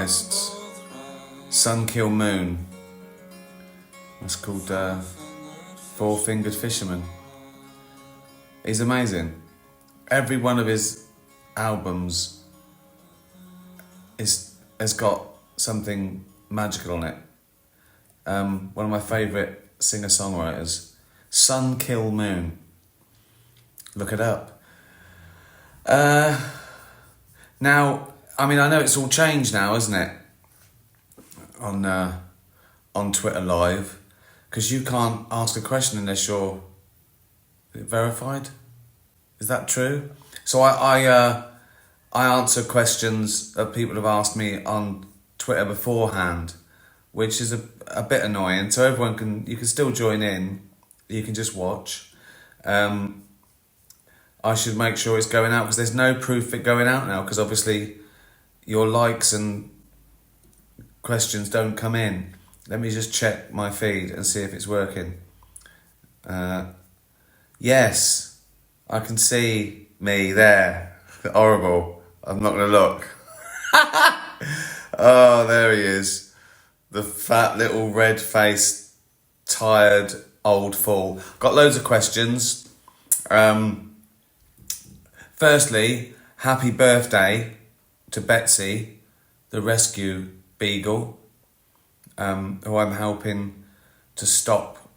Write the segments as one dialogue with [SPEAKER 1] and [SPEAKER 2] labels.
[SPEAKER 1] artists. Sun Kill Moon. It's called Four Fingered Fisherman. He's amazing. Every one of his albums has got something magical on it. One of my favourite singer-songwriters, Sun Kill Moon. Look it up. Now, I mean, I know it's all changed now, isn't it? On Twitter Live, because you can't ask a question unless you're verified. Is that true? So I answer questions that people have asked me on Twitter beforehand, which is a bit annoying. So you can still join in. You can just watch. I should make sure it's going out because there's no proof of it going out now because obviously your likes and questions don't come in. Let me just check my feed and see if it's working. Yes, I can see me there. Horrible. I'm not going to look. Oh, there he is. The fat little red-faced, tired old fool. Got loads of questions. Firstly, happy birthday to Betsy, the rescue beagle, who I'm helping to stop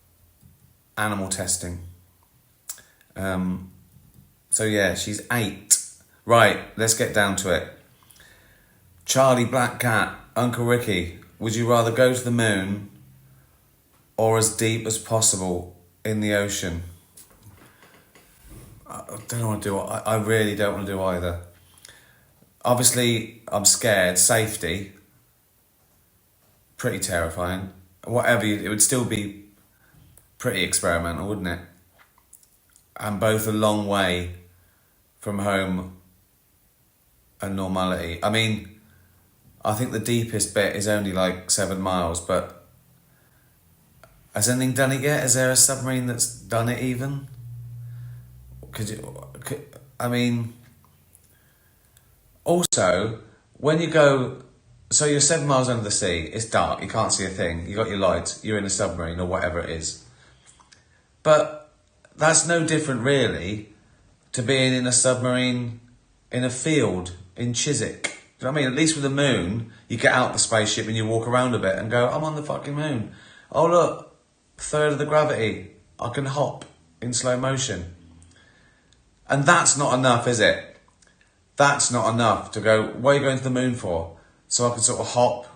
[SPEAKER 1] animal testing. So yeah, she's 8. Right, let's get down to it. Charlie Black Cat, Uncle Ricky, would you rather go to the moon or as deep as possible in the ocean? I don't want to do. I really don't want to do either. Obviously, I'm scared. Safety, pretty terrifying. Whatever, it would still be pretty experimental, wouldn't it? And both a long way from home and normality. I mean, I think the deepest bit is only like 7 miles, but has anything done it yet? Is there a submarine that's done it even? I mean, also, when you go, so you're 7 miles under the sea, it's dark, you can't see a thing, you got your lights, you're in a submarine or whatever it is. But that's no different really to being in a submarine in a field in Chiswick. Do you know what I mean? At least with the moon, you get out the spaceship and you walk around a bit and go, I'm on the fucking moon. Oh look, 1/3 of the gravity, I can hop in slow motion. And that's not enough, is it? That's not enough to go, what are you going to the moon for? So I can sort of hop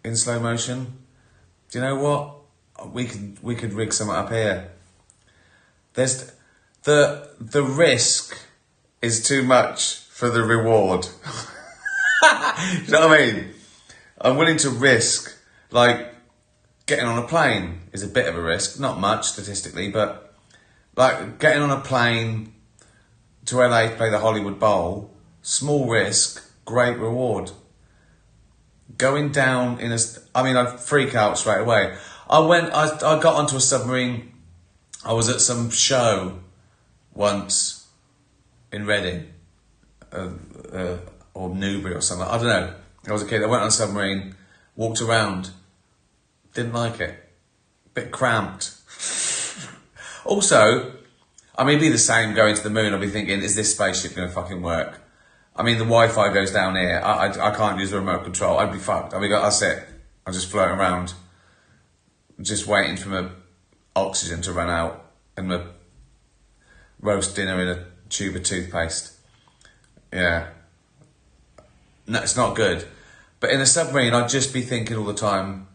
[SPEAKER 1] in slow motion? Do you know what? We could rig something up here. There's the risk is too much for the reward. You know what I mean? I'm willing to risk, like, getting on a plane is a bit of a risk. Not much statistically, but like getting on a plane to LA to play the Hollywood Bowl, small risk, great reward. Going down in I'd freak out straight away. I got onto a submarine. I was at some show once in Reading, or Newbury or something. I don't know. I was a kid. I went on a submarine, walked around, didn't like it. Bit cramped. Also, I mean, it'd be the same going to the moon. I'll be thinking, is this spaceship going to fucking work? I mean, the Wi-Fi goes down here. I can't use the remote control. I'd be fucked. That's it. I'm just floating around, just waiting for my oxygen to run out and my roast dinner in a tube of toothpaste. Yeah. No, it's not good. But in a submarine, I'd just be thinking all the time,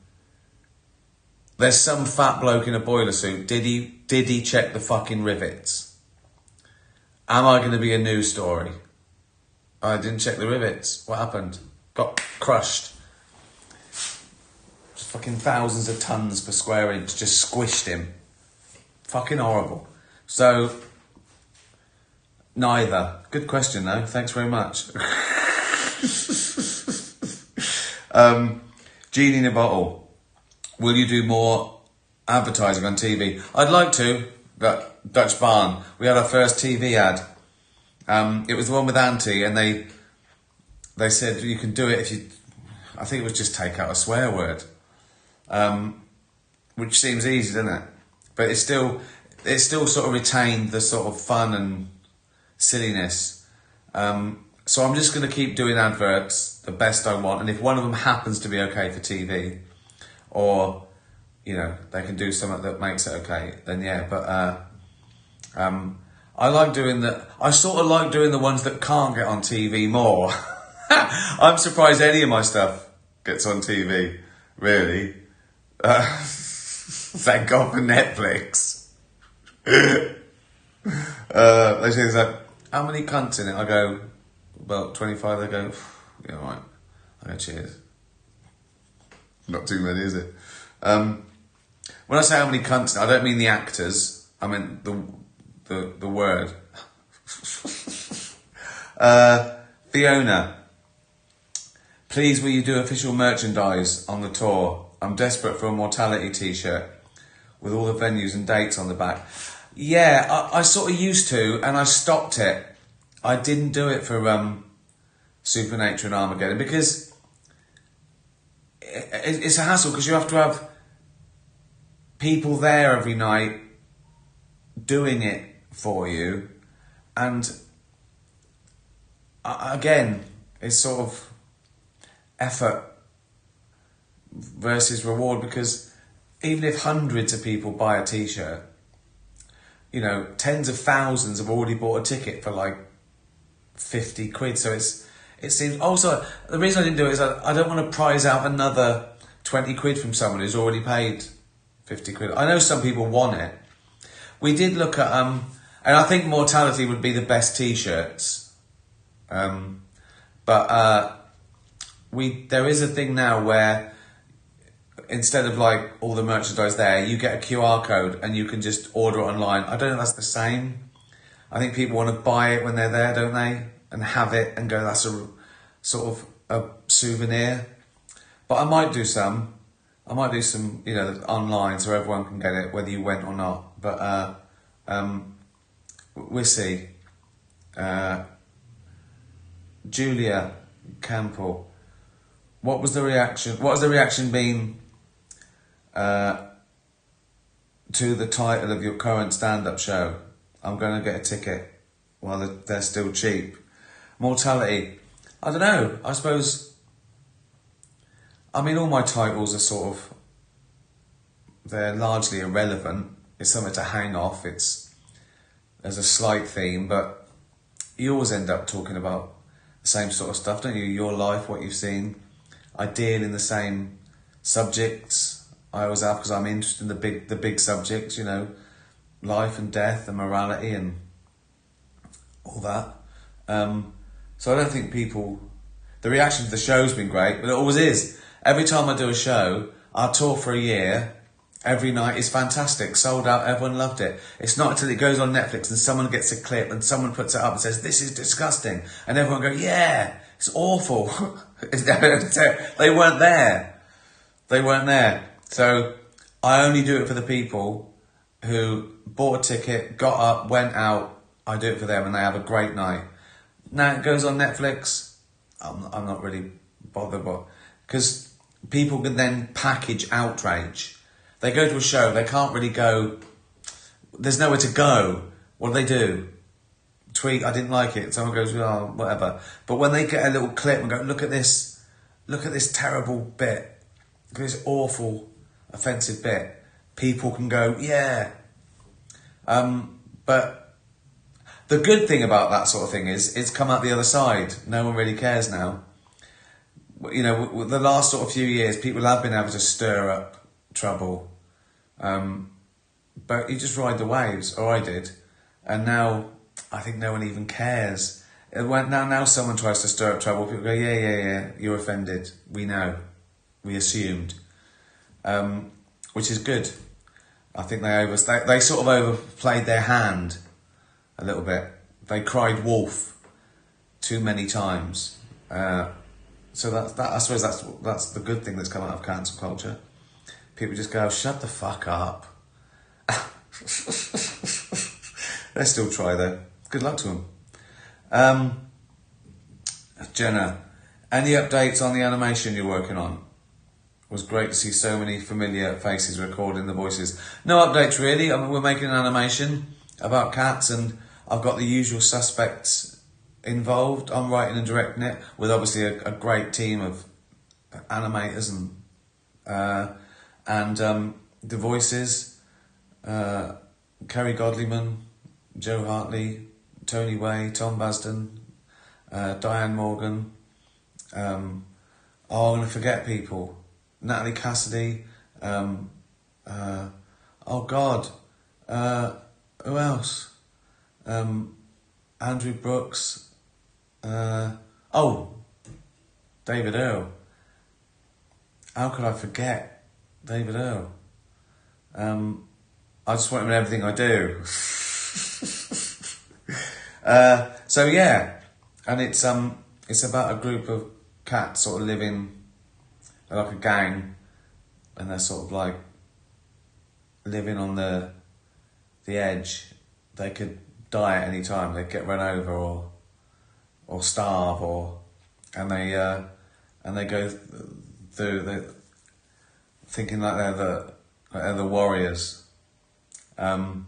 [SPEAKER 1] there's some fat bloke in a boiler suit. Did he check the fucking rivets? Am I going to be a news story? I didn't check the rivets. What happened? Got crushed. Just fucking thousands of tons per square inch. Just squished him. Fucking horrible. So, neither. Good question though. Thanks very much. Genie in a bottle. Will you do more advertising on TV? I'd like to. But Dutch Barn, we had our first TV ad. It was the one with Auntie, and they said you can do it if you. I think it was just take out a swear word, which seems easy, doesn't it? But it still sort of retained the sort of fun and silliness. So I'm just going to keep doing adverts the best I want, and if one of them happens to be okay for TV, or they can do something that makes it okay, then yeah. But I like doing I sort of like doing the ones that can't get on TV more. I'm surprised any of my stuff gets on TV, really. Thank God for Netflix. They say things like, how many cunts in it? I go, about 25. They go, yeah, all right. I go, cheers. Not too many, is it? When I say how many cunts, I don't mean the actors. I mean the word. Fiona, please will you do official merchandise on the tour? I'm desperate for a Mortality t-shirt with all the venues and dates on the back. Yeah, I sort of used to, and I stopped it. I didn't do it for Supernature and Armageddon because it's a hassle, because you have to have people there every night doing it for you, and again, it's sort of effort versus reward, because even if hundreds of people buy a t-shirt, tens of thousands have already bought a ticket for like 50 quid. So it seems, also the reason I didn't do it is I don't want to prize out another 20 quid from someone who's already paid 50 quid. I know some people want it. We did look at and I think Mortality would be the best t-shirts, but there is a thing now where instead of like all the merchandise there, you get a QR code and you can just order it online. I don't know if that's the same. I think people want to buy it when they're there, don't they? And have it and go, that's a sort of a souvenir. But I might do some online so everyone can get it, whether you went or not. But we'll see. Julia Campbell, what was the reaction? What has the reaction been to the title of your current stand-up show? I'm going to get a ticket while they're still cheap. Mortality, I don't know. I suppose, all my titles are they're largely irrelevant. It's something to hang off. There's a slight theme, but you always end up talking about the same sort of stuff, don't you? Your life, what you've seen. I deal in the same subjects I always have, because I'm interested in the big subjects, life and death and morality and all that. So I don't think the reaction to the show's been great, but it always is. Every time I do a show, I tour for a year, every night is fantastic, sold out, everyone loved it. It's not until it goes on Netflix and someone gets a clip and someone puts it up and says, this is disgusting, and everyone goes, yeah, it's awful. They weren't there. So I only do it for the people who bought a ticket, got up, went out. I do it for them and they have a great night. Now it goes on Netflix, I'm not really bothered, because people can then package outrage. They go to a show, they can't really go, there's nowhere to go. What do? Tweet, I didn't like it. Someone goes, oh, whatever. But when they get a little clip and go, look at this terrible bit, look at this awful, offensive bit, people can go, yeah. But the good thing about that sort of thing is it's come out the other side. No one really cares now. With the last sort of few years, people have been able to stir up trouble. But you just ride the waves, or I did. And now, I think no one even cares. Now someone tries to stir up trouble, people go, yeah, you're offended. We know. We assumed. Which is good. I think they sort of overplayed their hand a little bit. They cried wolf too many times. So that I suppose that's the good thing that's come out of cancel culture. People just go, shut the fuck up. They still try though. Good luck to them. Jenna, Any updates on the animation you're working on? It was great to see so many familiar faces recording the voices. No updates really. I mean, we're making an animation about cats, and I've got the usual suspects involved. I'm writing and directing it with obviously a great team of animators and the voices. Kerry Godliman, Joe Hartley, Tony Way, Tom Basden, Diane Morgan. I'm going to forget people. Natalie Cassidy. Oh God. Who else? Andrew Brooks. David Earl. How could I forget David Earl? I just want him in everything I do. So yeah, and it's about a group of cats sort of living like a gang, and they're sort of like living on the edge. They could die at any time. They'd get run over or starve, and they go through the thinking like they're the warriors. So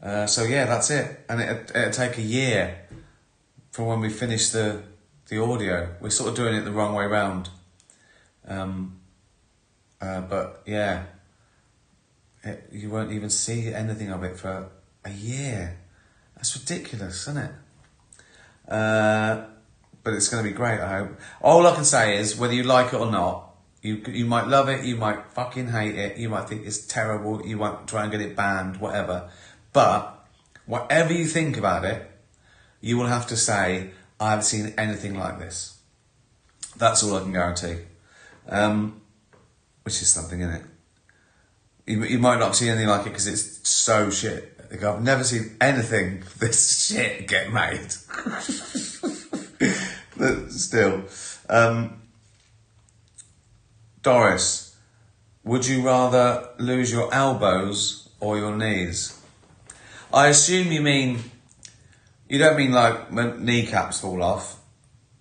[SPEAKER 1] yeah, that's it. And it'll take a year from when we finish the audio. We're sort of doing it the wrong way round. But yeah, you won't even see anything of it for a year. That's ridiculous, isn't it? But it's going to be great, I hope. All I can say is, whether you like it or not, you might love it, you might fucking hate it, you might think it's terrible, you might try and get it banned, whatever. But whatever you think about it, you will have to say, I haven't seen anything like this. That's all I can guarantee. Which is something, isn't it? You might not see anything like it because it's so shit. Like, I've never seen anything this shit get made. But still. Doris, would you rather lose your elbows or your knees? I assume you don't mean like my kneecaps fall off.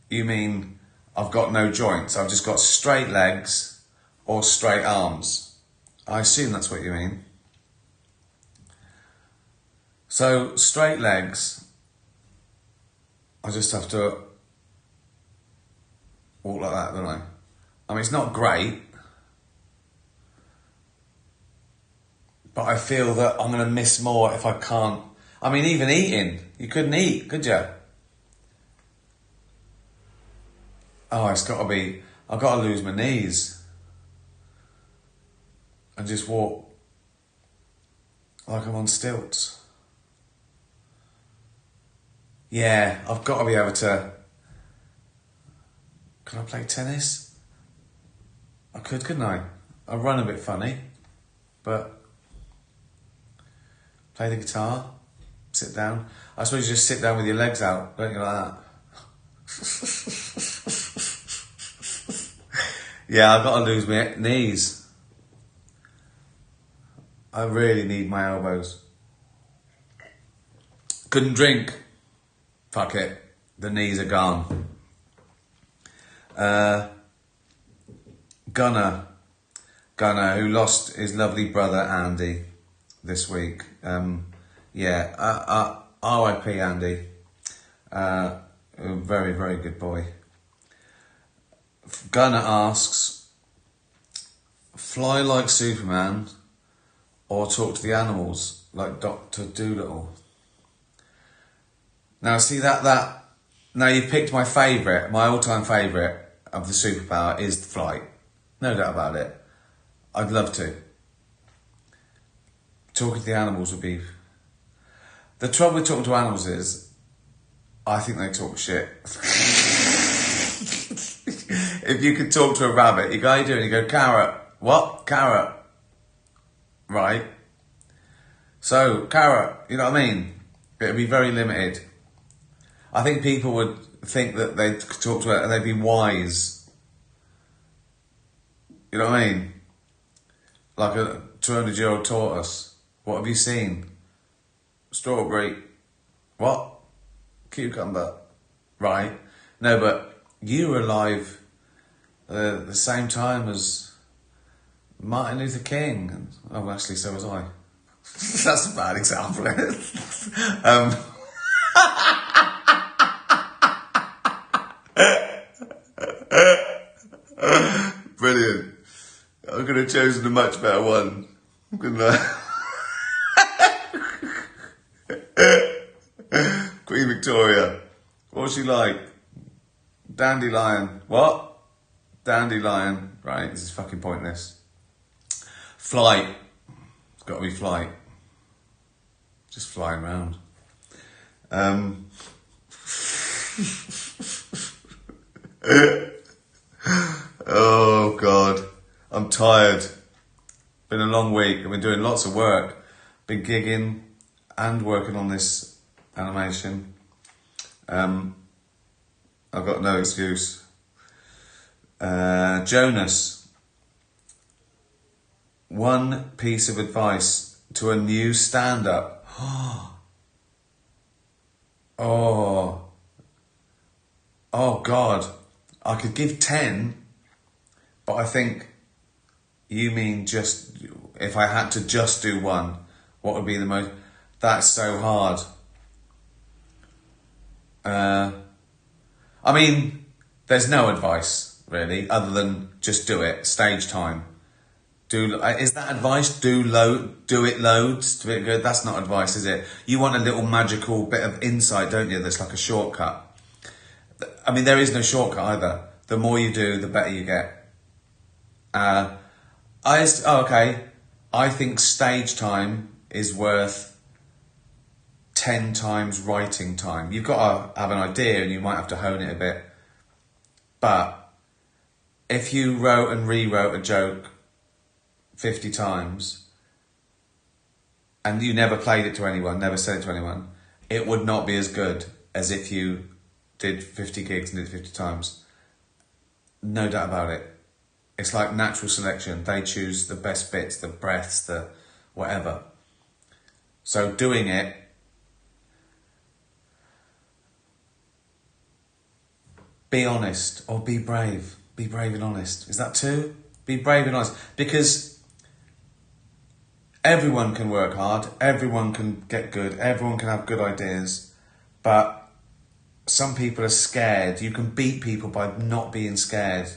[SPEAKER 1] You mean I've got no joints. I've just got straight legs or straight arms. I assume that's what you mean. So straight legs, I just have to walk like that, don't I? I mean, it's not great, but I feel that I'm going to miss more if I can't. I mean, even eating, you couldn't eat, could you? Oh, I've got to lose my knees and just walk like I'm on stilts. Yeah, I've got to be able to. Can I play tennis? I could, couldn't I? I run a bit funny, but play the guitar, sit down. I suppose you just sit down with your legs out, don't you, like that? Yeah, I've got to lose my knees. I really need my elbows. Couldn't drink. Fuck it. The knees are gone. Gunnar, who lost his lovely brother Andy this week. R.I.P. Andy. A very, very good boy. Gunnar asks, fly like Superman or talk to the animals like Dr. Dolittle? Now, see now you've picked my favourite, my all-time favourite of the superpower is flight. No doubt about it. I'd love to. Talking to the animals would be... The trouble with talking to animals is, I think they talk shit. If you could talk to a rabbit, you go, how you doing? You go, carrot. What? Carrot. Right. So, carrot, you know what I mean? It'd be very limited. I think people would think that they'd talk to it and they'd be wise. You know what I mean? Like a 200-year-old tortoise. What have you seen? Strawberry. What? Cucumber. Right. No, but you were alive the same time as Martin Luther King. Oh, actually, so was I. That's a bad example. Brilliant. I could have chosen a much better one, couldn't I? Queen Victoria. What was she like? Dandelion. What? Dandelion. Right, this is fucking pointless. Flight. It's got to be flight. Just flying around. Oh, God. I'm tired. Been a long week. I've been doing lots of work. Been gigging and working on this animation. I've got no excuse. Jonas. One piece of advice to a new stand-up. Oh God. I could give 10, but I think you mean just, if I had to just do one, what would be the most? That's so hard. I mean, there's no advice really, other than just do it. Stage time. Is that advice? Do it loads to be good. That's not advice, is it? You want a little magical bit of insight, don't you? That's like a shortcut. I mean, there is no shortcut either. The more you do, the better you get. Okay. I think stage time is worth 10 times writing time. You've got to have an idea and you might have to hone it a bit. But if you wrote and rewrote a joke 50 times and you never played it to anyone, never said it to anyone, it would not be as good as if you did 50 gigs and did it 50 times. No doubt about it. It's like natural selection. They choose the best bits, the breaths, the whatever. So doing it, be honest or be brave. Be brave and honest. Is that two? Be brave and honest. Because everyone can work hard. Everyone can get good. Everyone can have good ideas. But some people are scared. You can beat people by not being scared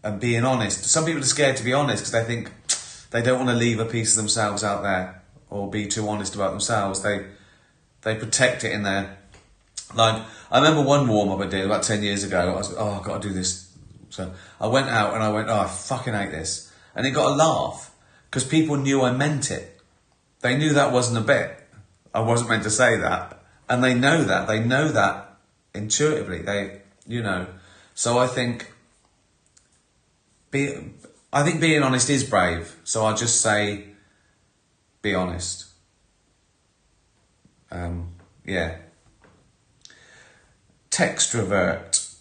[SPEAKER 1] and being honest. Some people are scared to be honest because they think they don't want to leave a piece of themselves out there or be too honest about themselves. They protect it in there. Like, I remember one warm-up I did about 10 years ago. I was, I've got to do this. So I went out and I went, I fucking hate this. And it got a laugh because people knew I meant it. They knew that wasn't a bit. I wasn't meant to say that. And they know that. They know that intuitively. So I think being honest is brave. So I'll just say, be honest. Yeah. Textrovert.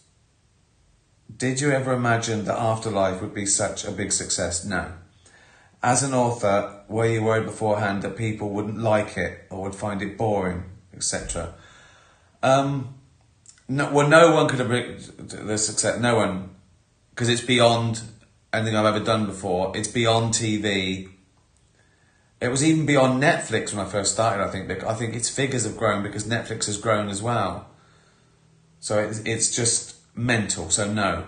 [SPEAKER 1] Did you ever imagine that afterlife would be such a big success? No. As an author, were you worried beforehand that people wouldn't like it or would find it boring, etc.? No one could have the success. No one, because it's beyond anything I've ever done before. It's beyond TV. It was even beyond Netflix when I first started. I think its figures have grown because Netflix has grown as well. So it's just mental. So no.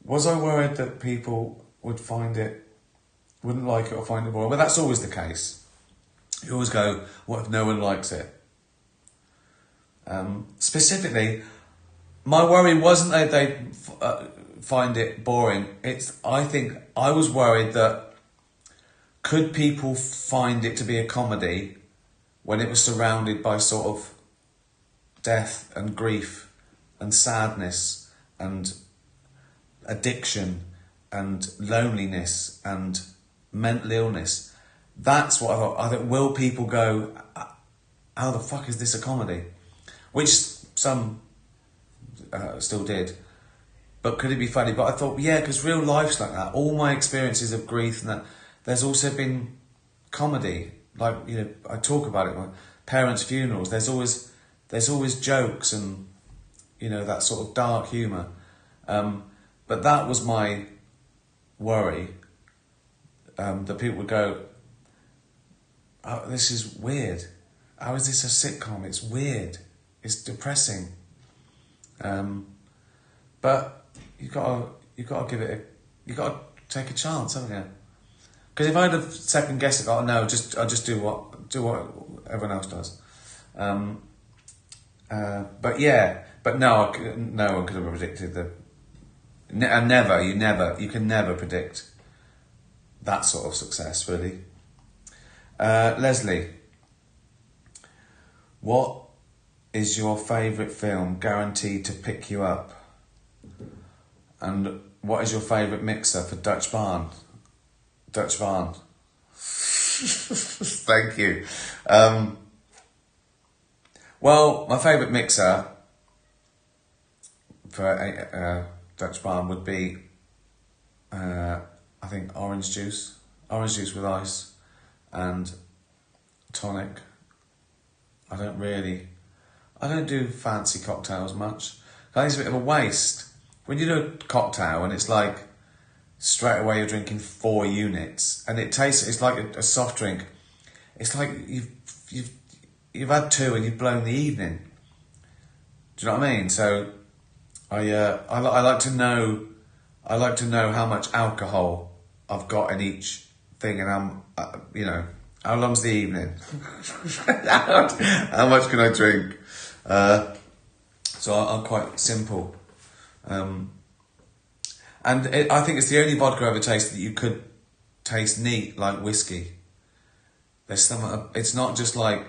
[SPEAKER 1] Was I worried that people wouldn't like it or find it boring? Well, that's always the case. You always go, what if no one likes it? Specifically, my worry wasn't that they'd find it boring. I think I was worried that could people find it to be a comedy when it was surrounded by sort of death and grief and sadness and addiction and loneliness and mental illness. That's what I thought. I thought, will people go, how the fuck is this a comedy? Which some still did. But could it be funny? But I thought, yeah, because real life's like that. All my experiences of grief and that, there's also been comedy. Like, I talk about it. My parents' funerals. There's always jokes and, you know, that sort of dark humour. But that was my worry, that people would go, oh, this is weird. How is this a sitcom? It's weird. It's depressing. But you got to give it. You got to take a chance, haven't you? Because if I'd have second guessed it, oh no, I'll just do what everyone else does. But no, no one could have predicted you can never predict that sort of success, really. Leslie, what is your favourite film guaranteed to pick you up? And what is your favourite mixer for Dutch Barn? Dutch Barn. Thank you. Well, my favourite mixer for Dutch Barn would be, I think, orange juice with ice and tonic. I don't do fancy cocktails much. I think it's a bit of a waste. When you do a cocktail and it's like straight away you're drinking 4 units and it's like a soft drink. It's like you've had 2 and you've blown the evening. Do you know what I mean? So I like to know how much alcohol I've got in each thing, and how long's the evening? How much can I drink? So I'm quite simple. And I think it's the only vodka I ever tasted that you could taste neat like whiskey. There's some. It's not just like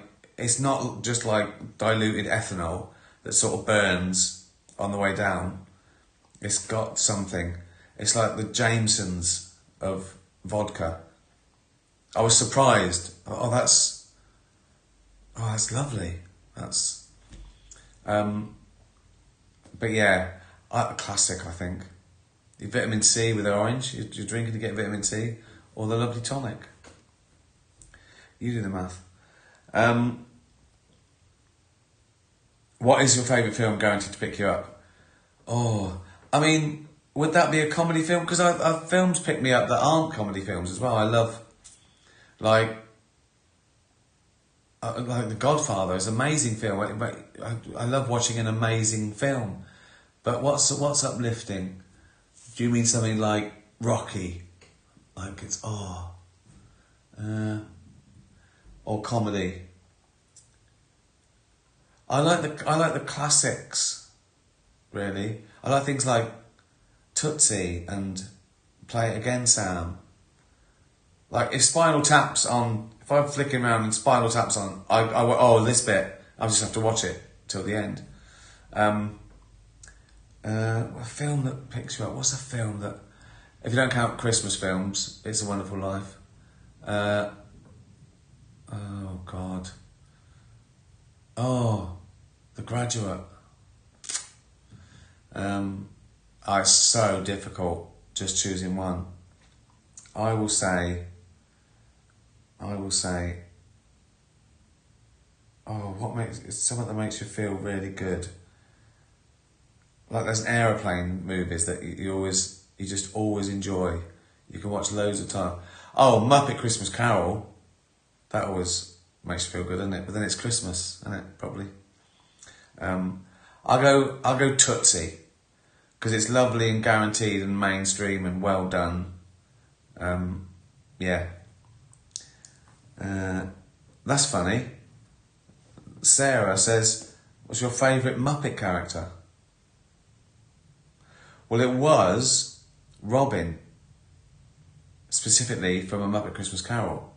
[SPEAKER 1] diluted ethanol that sort of burns on the way down. It's got something. It's like the Jamesons of vodka. I was surprised. Oh, that's lovely. That's. But yeah, a classic, I think. Your vitamin C with orange, you're drinking to get vitamin C, or the lovely tonic. You do the math. What is your favourite film guaranteed to pick you up? Oh, I mean, would that be a comedy film? Because I've films pick me up that aren't comedy films as well. I love, like The Godfather is an amazing film. I love watching an amazing film. But what's uplifting? Do you mean something like Rocky? Like it's or comedy? I like the classics, really. I like things like Tootsie and Play It Again, Sam. Like if I'm flicking around and Spinal Tap's on, this bit, I'll just have to watch it till the end. A film that picks you up. What's a film that, if you don't count Christmas films, It's a Wonderful Life. Oh God. Oh, The Graduate. It's so difficult just choosing one. I will say. Oh, it's something that makes you feel really good. Like there's aeroplane movies that you just always enjoy. You can watch loads of time. Oh, Muppet Christmas Carol. That always makes you feel good, doesn't it? But then it's Christmas, isn't it? Probably. I'll go Tootsie, because it's lovely and guaranteed and mainstream and well done. Yeah. That's funny. Sarah says, what's your favourite Muppet character? Well, it was Robin, specifically from A Muppet Christmas Carol.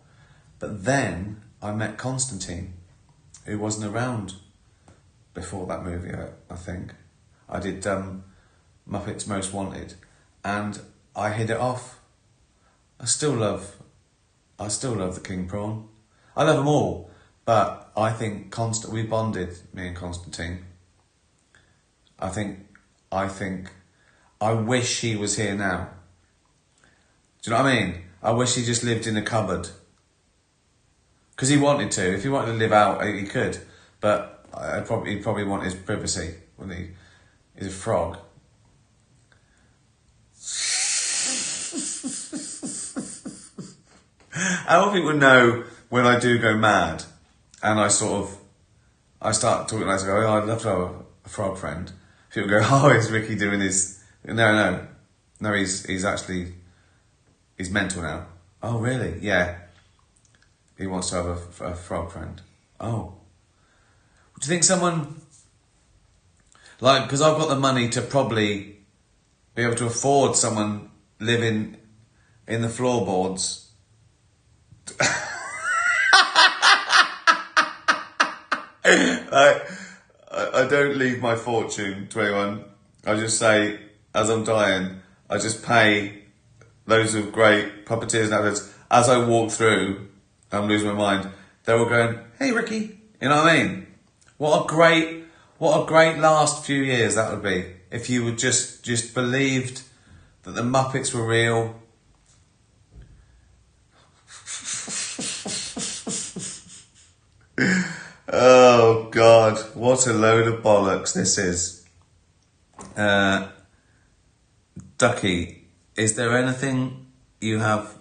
[SPEAKER 1] But then I met Constantine, who wasn't around before that movie, I think. I did Muppets Most Wanted, and I hit it off. I still love the King Prawn. I love them all, but I think we bonded, me and Constantine. I wish he was here now. Do you know what I mean? I wish he just lived in a cupboard. Because he wanted to. If he wanted to live out, he could. But he'd probably want his privacy, wouldn't he? is a frog. How people know when I do go mad and I start talking and I go, oh, I'd love to have a frog friend. People go, oh, is Ricky doing his... No, he's mental now. Oh, really? Yeah. He wants to have a frog friend. Oh. Do you think someone... Like, because I've got the money to probably be able to afford someone living in the floorboards. I don't leave my fortune to anyone. I just say, as I'm dying, I just pay loads of great puppeteers and actors. As I walk through, I'm losing my mind. They're all going, "Hey, Ricky," you know what I mean? What a great last few years that would be if you would just believed that the Muppets were real. Oh God, what a load of bollocks this is. Ducky, is there anything you have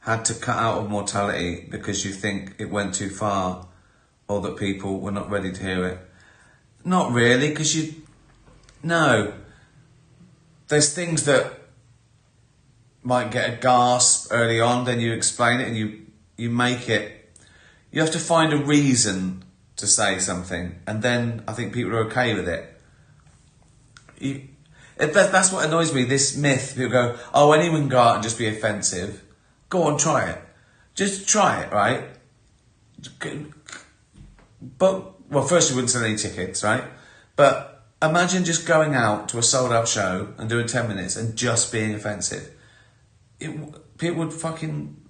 [SPEAKER 1] had to cut out of mortality because you think it went too far or that people were not ready to hear it? Not really, because no. There's things that might get a gasp early on, then you explain it and you make it. You have to find a reason to say something, and then I think people are okay with it. That's what annoys me, this myth. People go, oh, anyone can go out and just be offensive. Go on, try it. Just try it, right? But, well, first you wouldn't sell any tickets, right? But imagine just going out to a sold-out show and doing 10 minutes and just being offensive. People would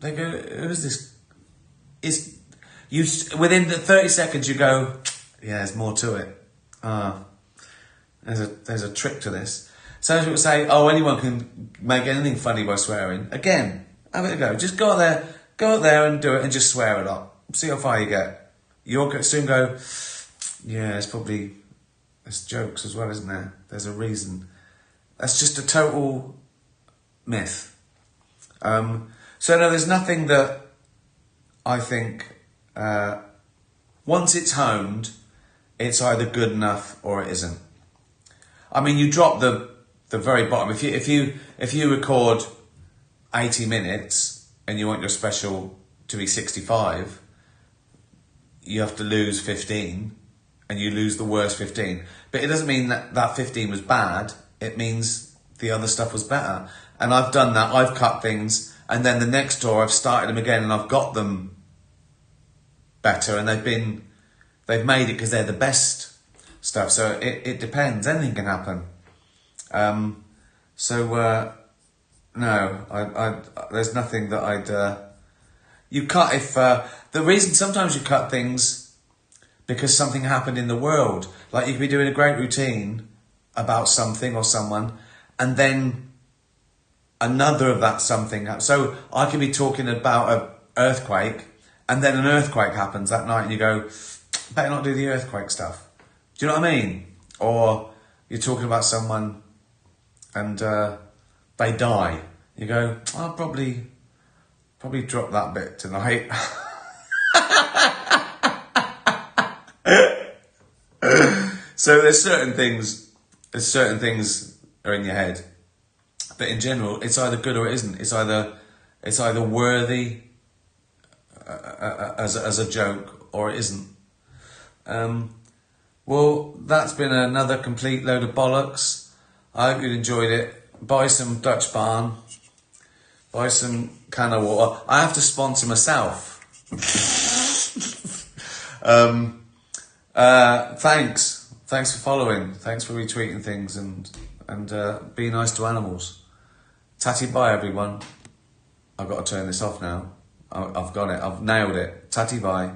[SPEAKER 1] they go, who's this? Within the 30 seconds you go, yeah, there's more to it. There's a trick to this. So people say, oh, anyone can make anything funny by swearing. Again, have it a go. Just go out there and do it and just swear a lot. See how far you get. You'll soon go, yeah, there's jokes as well, isn't there? There's a reason. That's just a total myth. So no, there's nothing that I think, once it's honed, it's either good enough or it isn't. I mean, you drop the very bottom. If you record 80 minutes and you want your special to be 65, you have to lose 15 and you lose the worst 15. But it doesn't mean that 15 was bad. It means the other stuff was better. And I've done that. I've cut things, and then the next tour I've started them again and I've got them better, and they've made it because they're the best stuff. So it depends. Anything can happen. No, there's nothing that I'd. You cut if the reason sometimes you cut things because something happened in the world. Like you could be doing a great routine about something or someone, and then another of that something. So I could be talking about an earthquake, and then an earthquake happens that night, and you go, better not do the earthquake stuff. Do you know what I mean? Or you're talking about someone and they die. You go, I'll probably drop that bit tonight. So there's certain things are in your head, but in general, it's either good or it isn't. It's either worthy as a joke or it isn't. Well, that's been another complete load of bollocks. I hope you enjoyed it. Buy some Dutch Barn. Buy some can of water. I have to sponsor myself. Thanks for following. Thanks for retweeting things and be nice to animals. Tatty bye, everyone. I've got to turn this off now. I've got it. I've nailed it. Tatty bye.